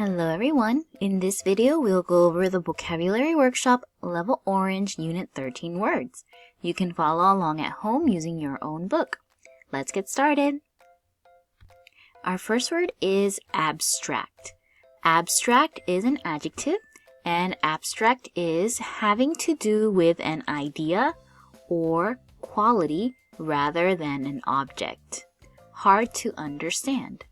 Hello everyone! In this video, we'll go over the Vocabulary Workshop Level Orange Unit 13 words. You can follow along at home using your own book. Let's get started! Our first word is abstract. Abstract is an adjective, and abstract is having to do with an idea or quality rather than an object. Hard to understand.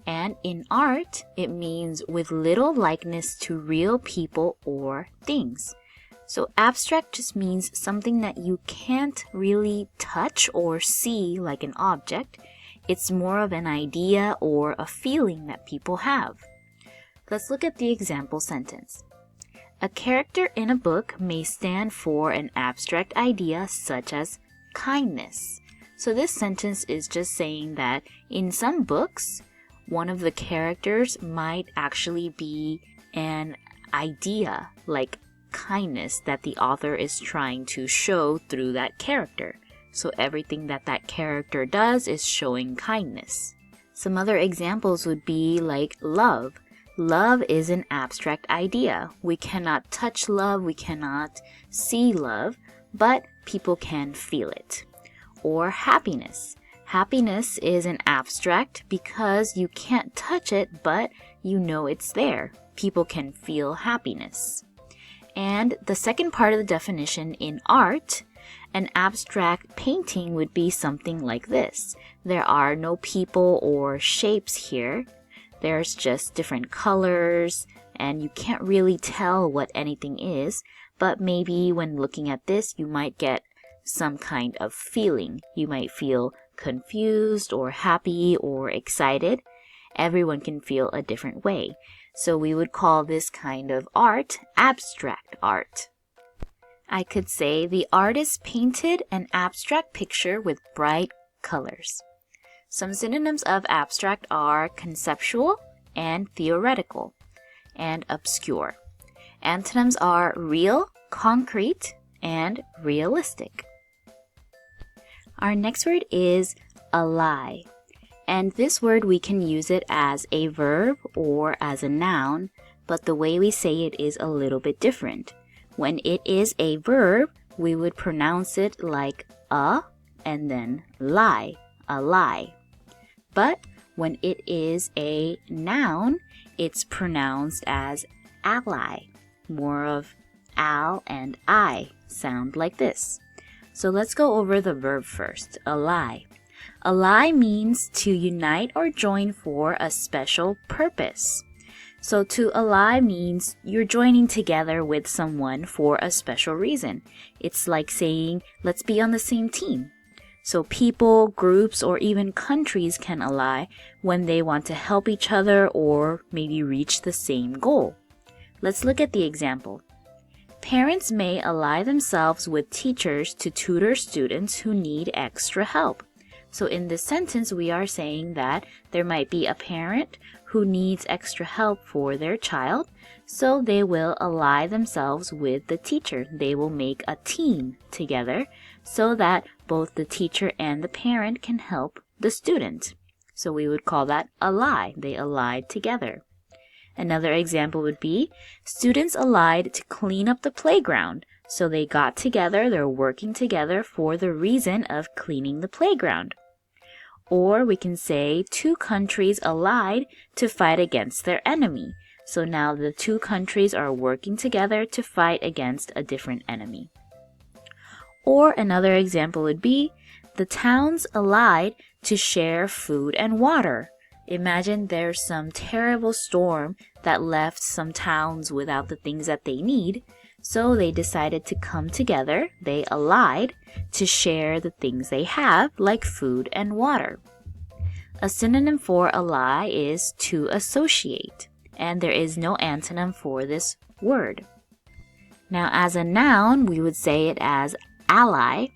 And in art, it means with little likeness to real people or things. So abstract just means something that you can't really touch or see like an object. It's more of an idea or a feeling that people have. Let's look at the example sentence. A character in a book may stand for an abstract idea such as kindness. So this sentence is just saying that in some books, one of the characters might actually be an idea like kindness that the author is trying to show through that character. So everything that that character does is showing kindness. Some other examples would be like love. Love is an abstract idea. We cannot touch love, we cannot see love, but people can feel it. Or happiness. Happiness is an abstract because you can't touch it, but you know it's there. People can feel happiness. And the second part of the definition in art, an abstract painting would be something like this. There are no people or shapes here. There's just different colors, and you can't really tell what anything is, but maybe when looking at this, you might get some kind of feeling. You might feel confused or happy or excited. Everyone can feel a different way. So we would call this kind of art abstract art. I could say the artist painted an abstract picture with bright colors. Some synonyms of abstract are conceptual and theoretical and obscure. Antonyms are real, concrete, and realistic. Our next word is ally, and this word we can use it as a verb or as a noun, but the way we say it is a little bit different. When it is a verb, we would pronounce it like a and then lie, ally. But when it is a noun, it's pronounced as ally. More of al and I sound like this. So let's go over the verb first, ally. Ally means to unite or join for a special purpose. So to ally means you're joining together with someone for a special reason. It's like saying, let's be on the same team. So people, groups, or even countries can ally when they want to help each other or maybe reach the same goal. Let's look at the example. Parents may ally themselves with teachers to tutor students who need extra help. So in this sentence, we are saying that there might be a parent who needs extra help for their child, so they will ally themselves with the teacher. They will make a team together so that both the teacher and the parent can help the student. So we would call that ally. They allied together. Another example would be, students allied to clean up the playground. So they got together, they're working together for the reason of cleaning the playground. Or we can say, two countries allied to fight against their enemy. So now the two countries are working together to fight against a different enemy. Or another example would be, the towns allied to share food and water. Imagine there's some terrible storm that left some towns without the things that they need, so they decided to come together, they allied, to share the things they have, like food and water. A synonym for ally is to associate, and there is no antonym for this word. Now, as a noun, we would say it as ally,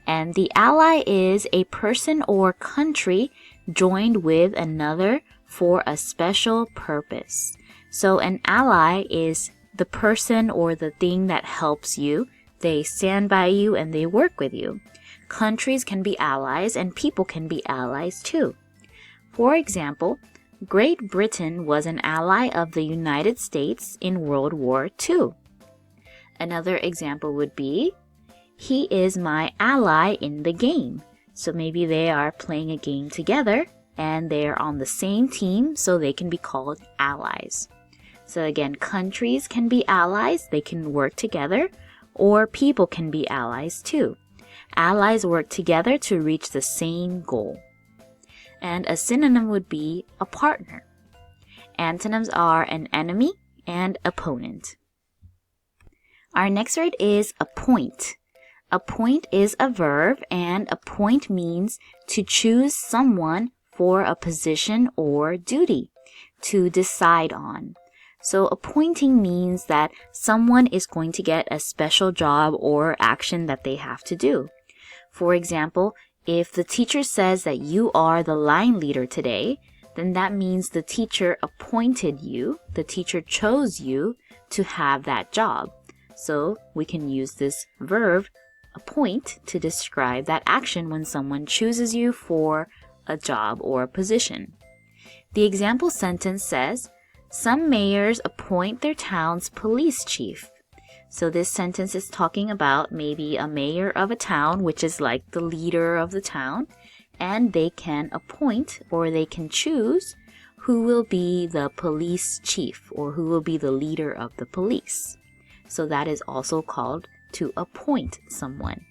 and the ally is a person or country joined with another for a special purpose. So an ally is the person or the thing that helps you. They stand by you and they work with you. Countries can be allies and people can be allies too. For example, Great Britain was an ally of the United States in World War II. Another example would be, he is my ally in the game. So maybe they are playing a game together and they're on the same team, so they can be called allies. So again, countries can be allies, they can work together, or people can be allies too. Allies work together to reach the same goal. And a synonym would be a partner. Antonyms are an enemy and opponent. Our next word is appoint. Appoint is a verb, and appoint means to choose someone for a position or duty, to decide on. So appointing means that someone is going to get a special job or action that they have to do. For example, if the teacher says that you are the line leader today, then that means the teacher appointed you, the teacher chose you to have that job. So we can use this verb appoint to describe that action when someone chooses you for a job or a position. The example sentence says, some mayors appoint their town's police chief. So this sentence is talking about maybe a mayor of a town, which is like the leader of the town, and they can appoint or they can choose who will be the police chief or who will be the leader of the police. So that is also called to appoint someone.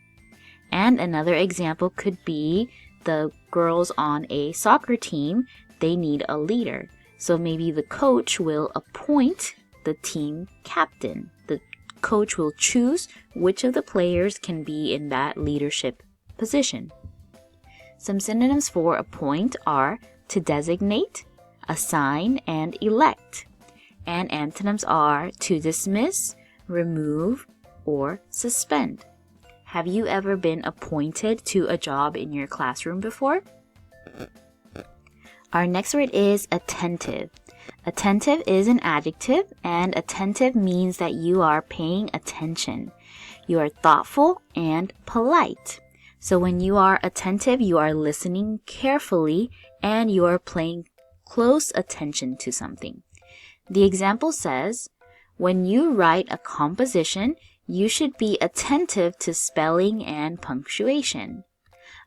And another example could be the girls on a soccer team, they need a leader. So maybe the coach will appoint the team captain. The coach will choose which of the players can be in that leadership position. Some synonyms for appoint are to designate, assign, and elect. And antonyms are to dismiss, remove, or suspend. Have you ever been appointed to a job in your classroom before? Our next word is attentive. Attentive is an adjective, and attentive means that you are paying attention. You are thoughtful and polite. So when you are attentive, you are listening carefully and you are paying close attention to something. The example says, when you write a composition, you should be attentive to spelling and punctuation.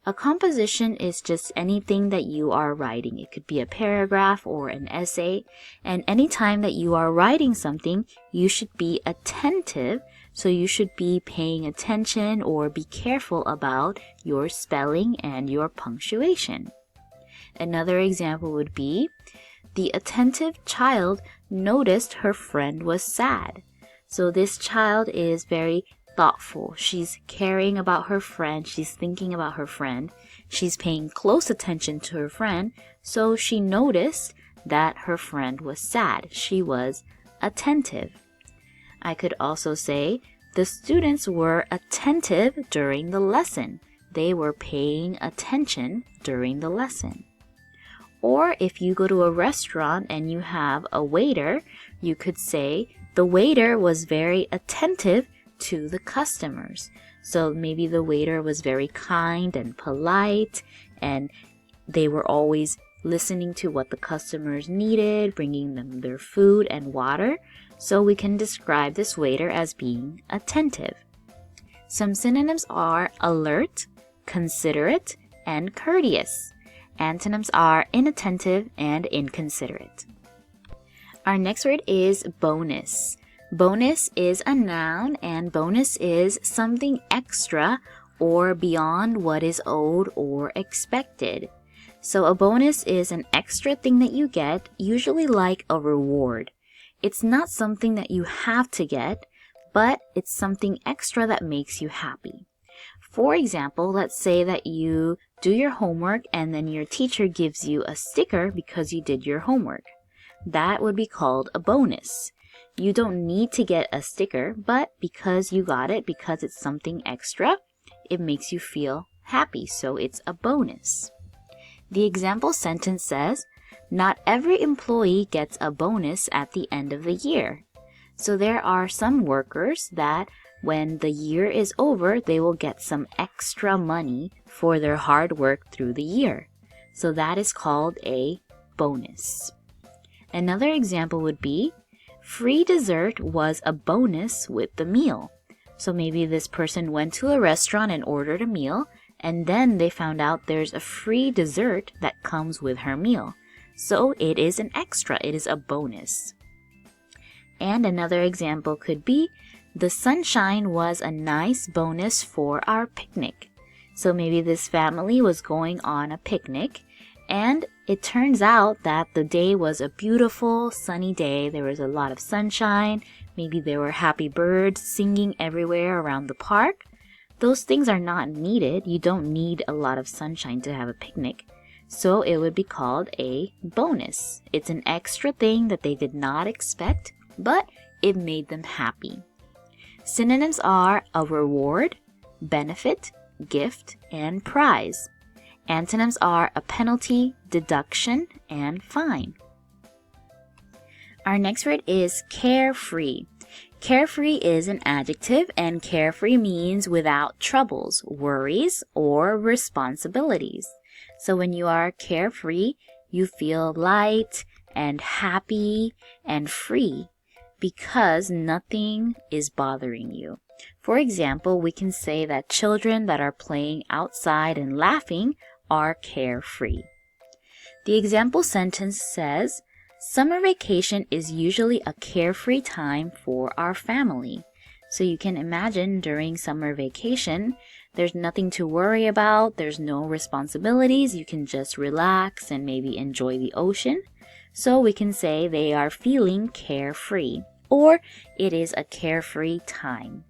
A composition is just anything that you are writing. It could be a paragraph or an essay. And anytime that you are writing something, you should be attentive. So you should be paying attention or be careful about your spelling and your punctuation. Another example would be, the attentive child noticed her friend was sad. So this child is very thoughtful. She's caring about her friend. She's thinking about her friend. She's paying close attention to her friend. So she noticed that her friend was sad. She was attentive. I could also say, the students were attentive during the lesson. They were paying attention during the lesson. Or if you go to a restaurant and you have a waiter, you could say, the waiter was very attentive to the customers. So maybe the waiter was very kind and polite, and they were always listening to what the customers needed, bringing them their food and water. So we can describe this waiter as being attentive. Some synonyms are alert, considerate, and courteous. Antonyms are inattentive and inconsiderate. Our next word is bonus. Bonus is a noun, and bonus is something extra or beyond what is owed or expected. So a bonus is an extra thing that you get, usually like a reward. It's not something that you have to get, but it's something extra that makes you happy. For example, let's say that you do your homework and then your teacher gives you a sticker because you did your homework. That would be called a bonus. You don't need to get a sticker, but because you got it, because it's something extra, it makes you feel happy, so it's a bonus. The example sentence says, not every employee gets a bonus at the end of the year. So there are some workers that when the year is over, they will get some extra money for their hard work through the year. So that is called a bonus. Another example would be, free dessert was a bonus with the meal. So maybe this person went to a restaurant and ordered a meal, and then they found out there's a free dessert that comes with her meal. So it is an extra, it is a bonus. And another example could be, the sunshine was a nice bonus for our picnic. So maybe this family was going on a picnic, and it turns out that the day was a beautiful sunny day. There was a lot of sunshine. Maybe there were happy birds singing everywhere around the park. Those things are not needed. You don't need a lot of sunshine to have a picnic. So it would be called a bonus. It's an extra thing that they did not expect, but it made them happy. Synonyms are a reward, benefit, gift, and prize. Antonyms are a penalty, deduction, and fine. Our next word is carefree. Carefree is an adjective, and carefree means without troubles, worries, or responsibilities. So when you are carefree, you feel light and happy and free because nothing is bothering you. For example, we can say that children that are playing outside and laughing are carefree. The example sentence says, summer vacation is usually a carefree time for our family. So you can imagine during summer vacation, there's nothing to worry about, there's no responsibilities, you can just relax and maybe enjoy the ocean. So we can say they are feeling carefree, or it is a carefree time.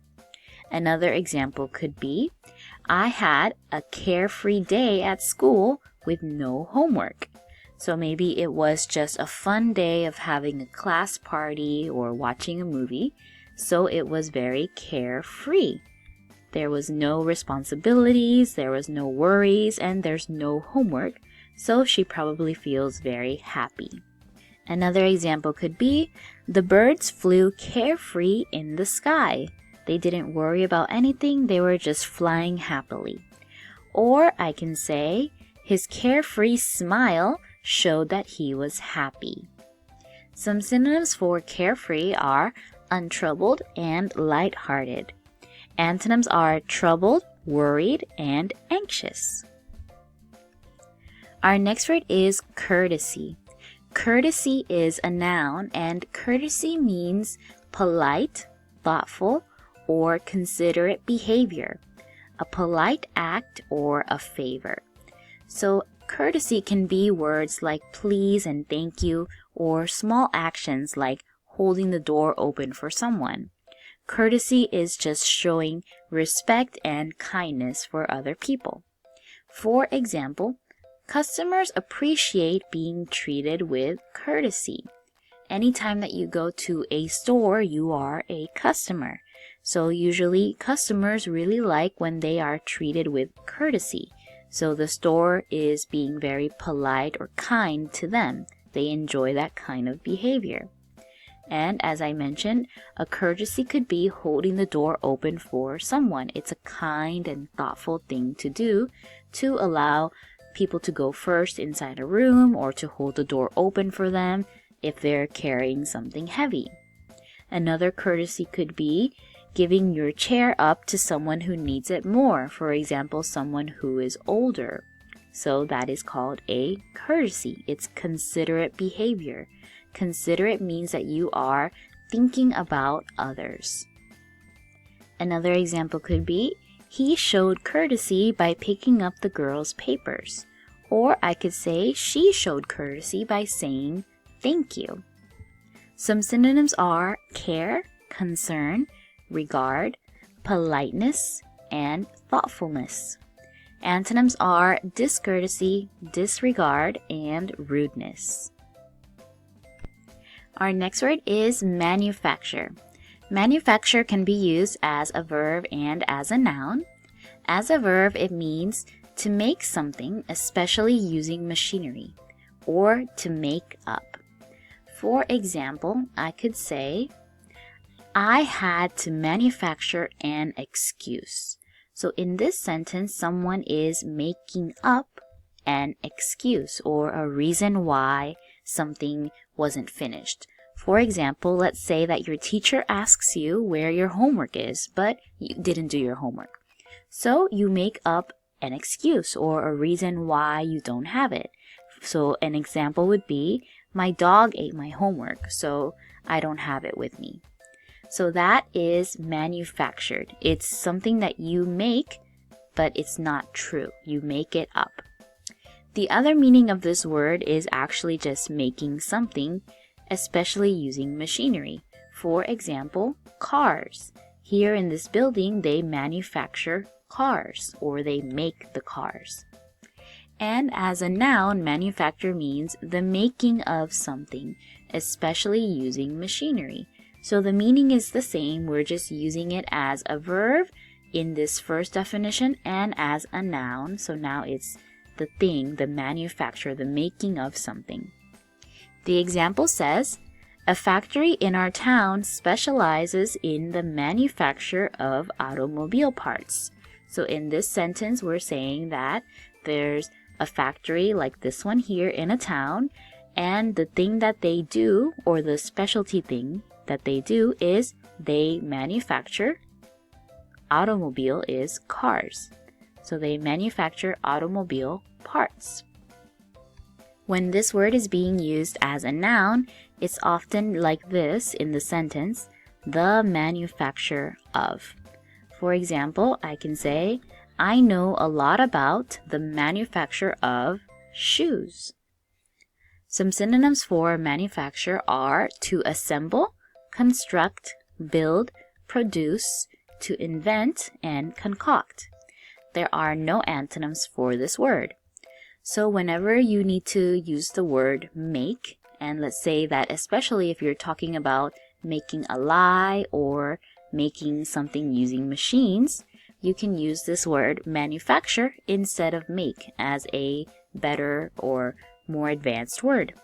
Another example could be, I had a carefree day at school with no homework. So maybe it was just a fun day of having a class party or watching a movie, so it was very carefree. There was no responsibilities, there was no worries, and there's no homework, so she probably feels very happy. Another example could be, the birds flew carefree in the sky. They didn't worry about anything, they were just flying happily. Or I can say, his carefree smile showed that he was happy. Some synonyms for carefree are untroubled and lighthearted. Antonyms are troubled, worried, and anxious. Our next word is courtesy. Courtesy is a noun, and courtesy means polite, thoughtful, or considerate behavior, a polite act or a favor. So courtesy can be words like please and thank you, or small actions like holding the door open for someone. Courtesy is just showing respect and kindness for other people. For example, customers appreciate being treated with courtesy. Anytime that you go to a store, you are a customer. So usually customers really like when they are treated with courtesy. So the store is being very polite or kind to them. They enjoy that kind of behavior. And as I mentioned, a courtesy could be holding the door open for someone. It's a kind and thoughtful thing to do to allow people to go first inside a room or to hold the door open for them if they're carrying something heavy. Another courtesy could be giving your chair up to someone who needs it more. For example, someone who is older. So that is called a courtesy. It's considerate behavior. Considerate means that you are thinking about others. Another example could be, he showed courtesy by picking up the girl's papers. Or I could say, she showed courtesy by saying thank you. Some synonyms are care, concern, regard, politeness, and thoughtfulness. Antonyms are discourtesy, disregard, and rudeness. Our next word is manufacture. Manufacture can be used as a verb and as a noun. As a verb, it means to make something, especially using machinery, or to make up. For example, I could say, I had to manufacture an excuse. So in this sentence, someone is making up an excuse or a reason why something wasn't finished. For example, let's say that your teacher asks you where your homework is, but you didn't do your homework. So you make up an excuse or a reason why you don't have it. So an example would be, my dog ate my homework, so I don't have it with me. So that is manufactured. It's something that you make, but it's not true. You make it up. The other meaning of this word is actually just making something, especially using machinery. For example, cars. Here in this building, they manufacture cars, or they make the cars. And as a noun, manufacture means the making of something, especially using machinery. So the meaning is the same, we're just using it as a verb in this first definition and as a noun. So now it's the thing, the manufacture, the making of something. The example says, a factory in our town specializes in the manufacture of automobile parts. So in this sentence, we're saying that there's a factory like this one here in a town, and the thing that they do, or the specialty thing that they do, is they manufacture. Automobile is cars. So they manufacture automobile parts. When this word is being used as a noun, it's often like this in the sentence, the manufacture of. For example, I can say, I know a lot about the manufacture of shoes. Some synonyms for manufacture are to assemble, construct, build, produce, to invent, and concoct. There are no antonyms for this word. So whenever you need to use the word make, and let's say that especially if you're talking about making a lie or making something using machines, you can use this word manufacture instead of make as a better or more advanced word.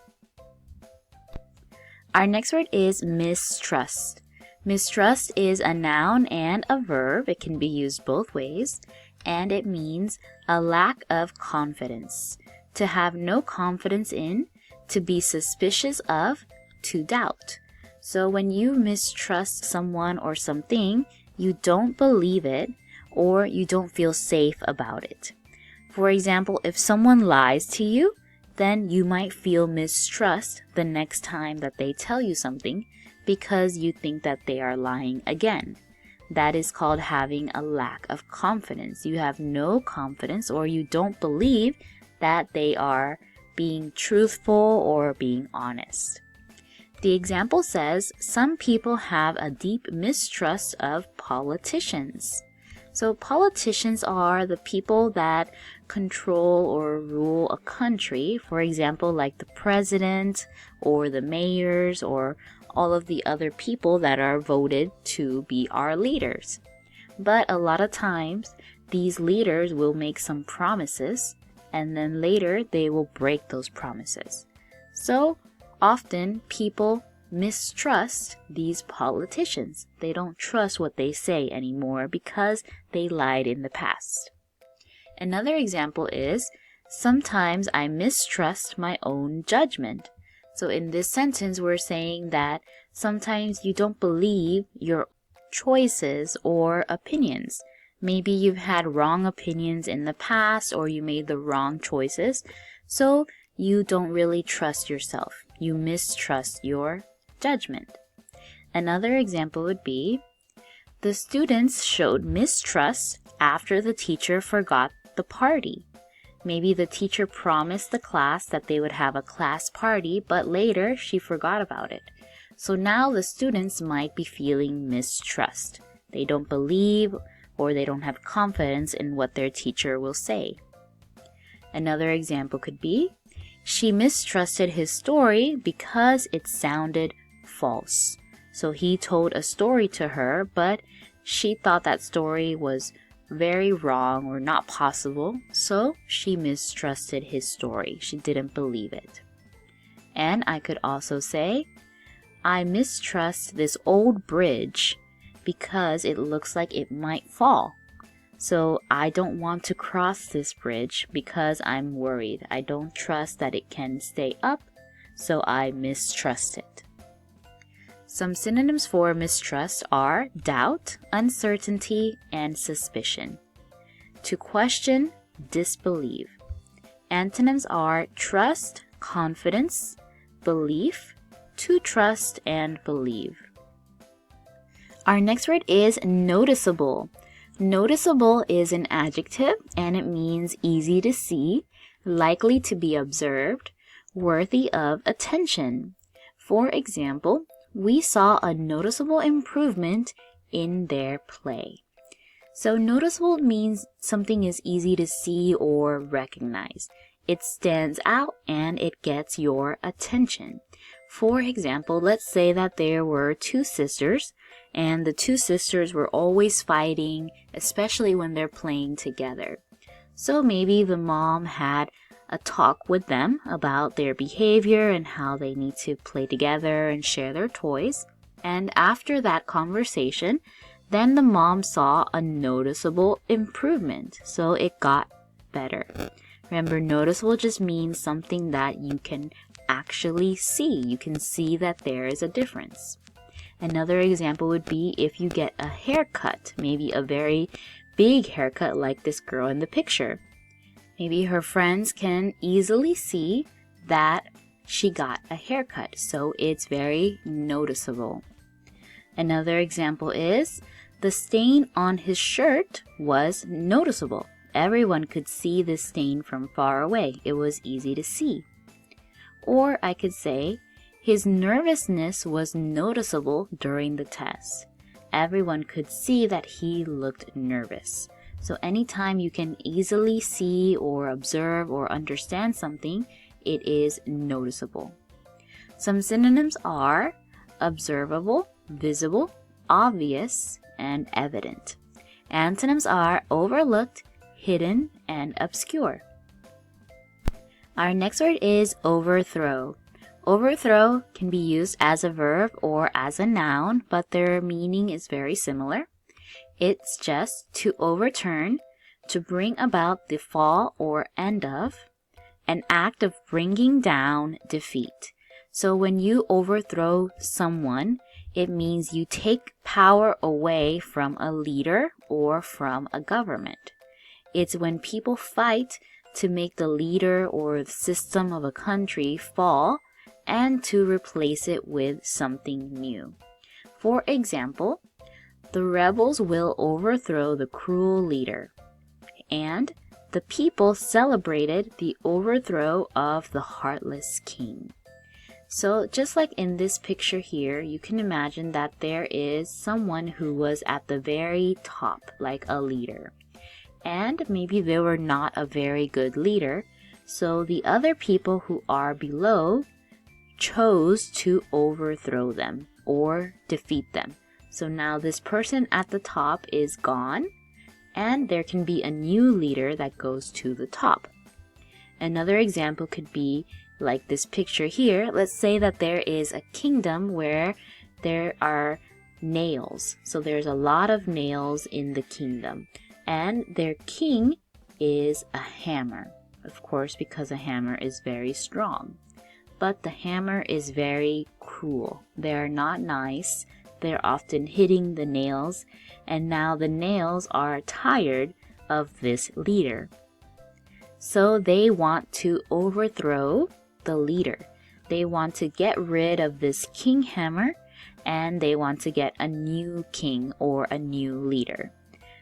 Our next word is mistrust. Mistrust is a noun and a verb. It can be used both ways, and it means a lack of confidence, to have no confidence in, to be suspicious of, to doubt. So when you mistrust someone or something, you don't believe it or you don't feel safe about it. For example, if someone lies to you, then you might feel mistrust the next time that they tell you something because you think that they are lying again. That is called having a lack of confidence. You have no confidence or you don't believe that they are being truthful or being honest. The example says, some people have a deep mistrust of politicians. So politicians are the people that control or rule a country. For example, like the president or the mayors or all of the other people that are voted to be our leaders. But a lot of times, these leaders will make some promises and then later they will break those promises. So often people mistrust these politicians. They don't trust what they say anymore because they lied in the past. Another example is, sometimes I mistrust my own judgment. So in this sentence, we're saying that sometimes you don't believe your choices or opinions. Maybe you've had wrong opinions in the past or you made the wrong choices, so you don't really trust yourself. You mistrust your judgment. Another example would be, the students showed mistrust after the teacher forgot the party. Maybe the teacher promised the class that they would have a class party, but later she forgot about it. So now the students might be feeling mistrust. They don't believe or they don't have confidence in what their teacher will say. Another example could be, she mistrusted his story because it sounded false. So he told a story to her, but she thought that story was very wrong or not possible, so she mistrusted his story. She didn't believe it. And I could also say, I mistrust this old bridge because it looks like it might fall. So I don't want to cross this bridge because I'm worried. I don't trust that it can stay up, so I mistrust it. Some synonyms for mistrust are doubt, uncertainty, and suspicion. To question, disbelieve. Antonyms are trust, confidence, belief, to trust, and believe. Our next word is noticeable. Noticeable is an adjective and it means easy to see, likely to be observed, worthy of attention. For example, we saw a noticeable improvement in their play. So noticeable means something is easy to see or recognize. It stands out and it gets your attention. For example, let's say that there were two sisters and the two sisters were always fighting, especially when they're playing together. So maybe the mom had a talk with them about their behavior and how they need to play together and share their toys. And after that conversation, then the mom saw a noticeable improvement, so it got better. Remember, noticeable just means something that you can actually see. You can see that there is a difference. Another example would be if you get a haircut, maybe a very big haircut like this girl in the picture. Maybe her friends can easily see that she got a haircut, so it's very noticeable. Another example is the stain on his shirt was noticeable. Everyone could see this stain from far away. It was easy to see. Or I could say, his nervousness was noticeable during the test. Everyone could see that he looked nervous. So anytime you can easily see or observe or understand something, it is noticeable. Some synonyms are observable, visible, obvious, and evident. Antonyms are overlooked, hidden, and obscure. Our next word is overthrow. Overthrow can be used as a verb or as a noun, but their meaning is very similar. It's just to overturn, to bring about the fall or end of, an act of bringing down defeat. So when you overthrow someone, it means you take power away from a leader or from a government. It's when people fight to make the leader or the system of a country fall and to replace it with something new. For example, the rebels will overthrow the cruel leader. And the people celebrated the overthrow of the heartless king. So just like in this picture here, you can imagine that there is someone who was at the very top, like a leader. And maybe they were not a very good leader, so the other people who are below chose to overthrow them or defeat them. So now this person at the top is gone, and there can be a new leader that goes to the top. Another example could be like this picture here. Let's say that there is a kingdom where there are nails. So there's a lot of nails in the kingdom, and their king is a hammer. Of course, because a hammer is very strong. But the hammer is very cruel. They are not nice. They're often hitting the nails, and now the nails are tired of this leader. So they want to overthrow the leader. They want to get rid of this king hammer, and they want to get a new king or a new leader.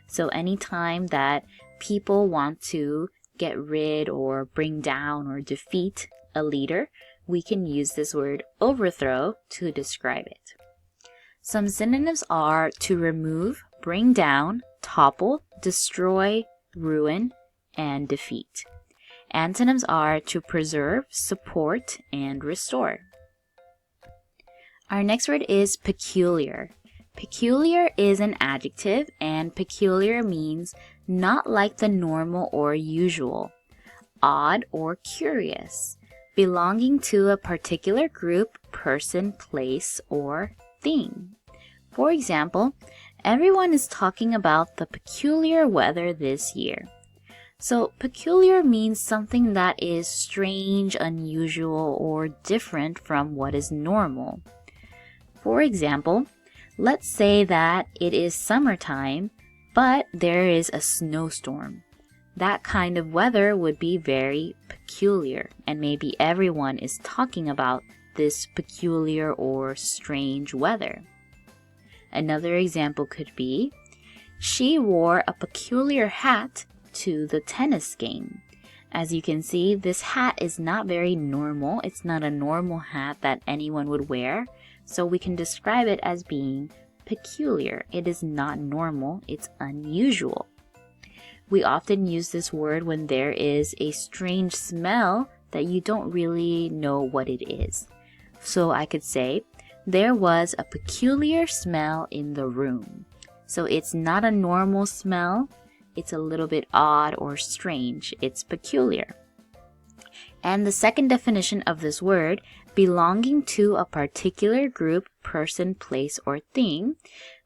So anytime that people want to get rid or bring down or defeat a leader, we can use this word overthrow to describe it. Some synonyms are to remove, bring down, topple, destroy, ruin, and defeat. Antonyms are to preserve, support, and restore. Our next word is peculiar. Peculiar is an adjective, and peculiar means not like the normal or usual, odd or curious, belonging to a particular group, person, place, or thing. For example, Everyone is talking about the peculiar weather this year. So peculiar means something that is strange, unusual, or different from what is normal. For example, let's say that it is summertime, but there is a snowstorm. That kind of weather would be very peculiar, and maybe everyone is talking about this peculiar or strange weather. Another example could be, she wore a peculiar hat to the tennis game. As you can see, this hat is not very normal. It's not a normal hat that anyone would wear, so we can describe it as being peculiar. It is not normal, it's unusual. We often use this word when there is a strange smell that you don't really know what it is. So I could say, there was a peculiar smell in the room. So it's not a normal smell, it's a little bit odd or strange. It's peculiar. And the second definition of this word, belonging to a particular group, person, place, or thing,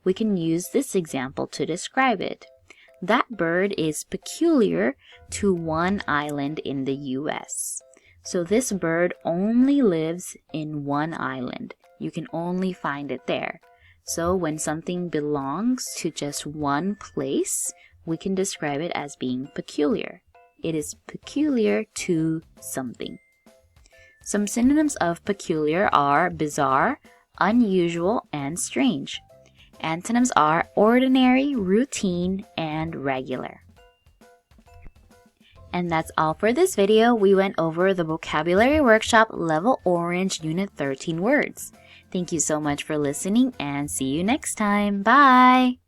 we can use this example to describe it. That bird is peculiar to one island in the US. So this bird only lives in one island. You can only find it there. So when something belongs to just one place, we can describe it as being peculiar. It is peculiar to something. Some synonyms of peculiar are bizarre, unusual, and strange. Antonyms are ordinary, routine, and regular. And that's all for this video. We went over the Vocabulary Workshop Level Orange Unit 13 words. Thank you so much for listening and see you next time. Bye!